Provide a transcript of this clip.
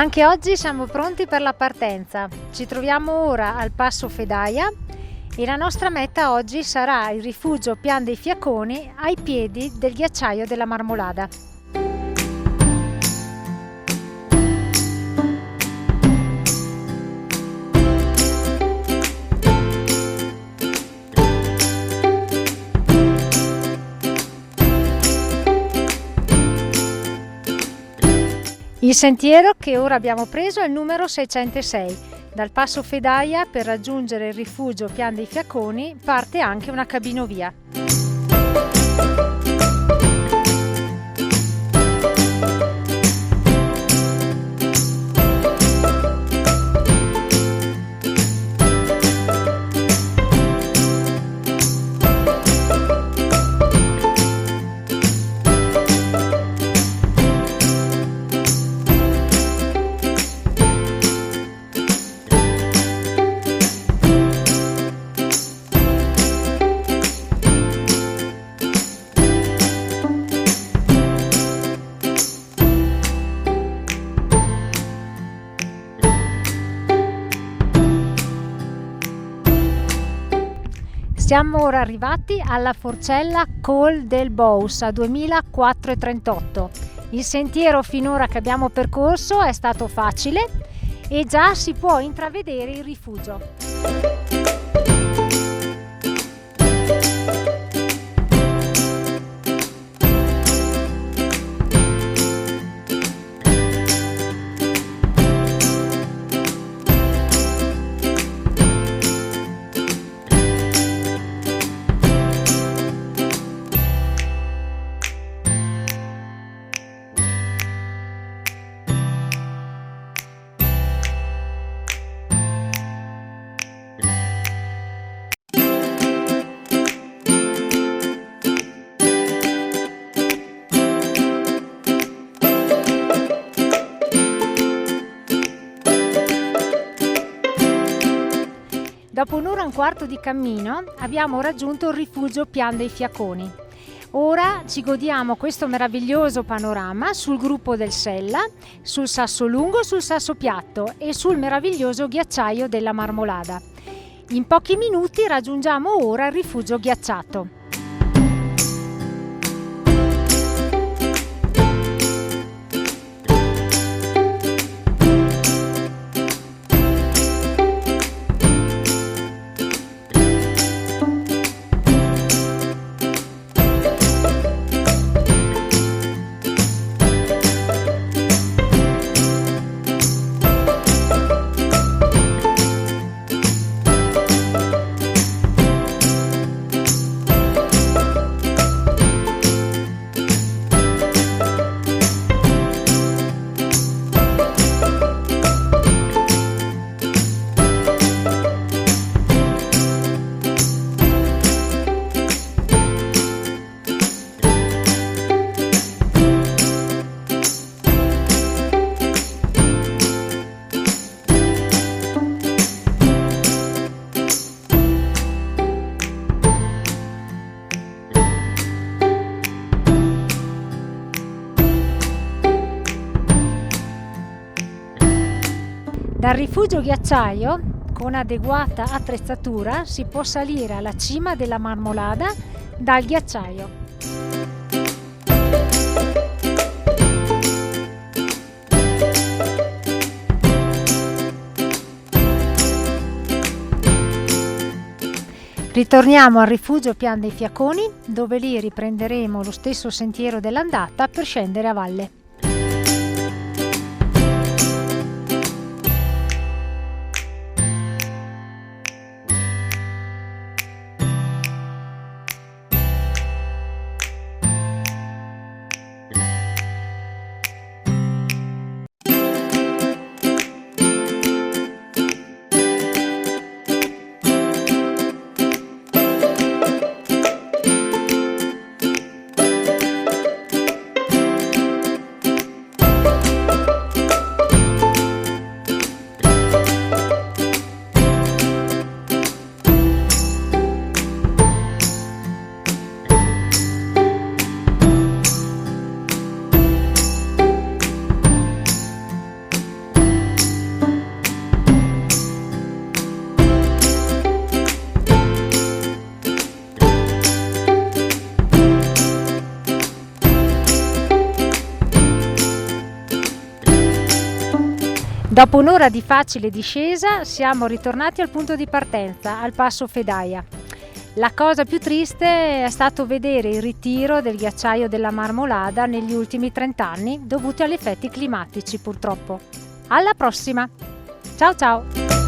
Anche oggi siamo pronti per la partenza. Ci troviamo ora al Passo Fedaia e la nostra meta oggi sarà il rifugio Pian dei Fiaconi ai piedi del ghiacciaio della Marmolada. Il sentiero che ora abbiamo preso è il numero 606. Dal Passo Fedaia, per raggiungere il rifugio Pian dei Fiaconi, parte anche una cabinovia. Siamo ora arrivati alla forcella Col del Bous a 2438. Il sentiero finora che abbiamo percorso è stato facile e già si può intravedere il rifugio. Dopo un'ora e un quarto di cammino abbiamo raggiunto il rifugio Pian dei Fiaconi. Ora ci godiamo questo meraviglioso panorama sul gruppo del Sella, sul Sasso Lungo, sul Sasso Piatto e sul meraviglioso ghiacciaio della Marmolada. In pochi minuti raggiungiamo ora il rifugio ghiacciato. Dal rifugio ghiacciaio, con adeguata attrezzatura, si può salire alla cima della Marmolada dal ghiacciaio. Ritorniamo al rifugio Pian dei Fiaconi, dove lì riprenderemo lo stesso sentiero dell'andata per scendere a valle. Dopo un'ora di facile discesa siamo ritornati al punto di partenza, al passo Fedaia. La cosa più triste è stato vedere il ritiro del ghiacciaio della Marmolada negli ultimi 30 anni, dovuti agli effetti climatici purtroppo. Alla prossima! Ciao ciao!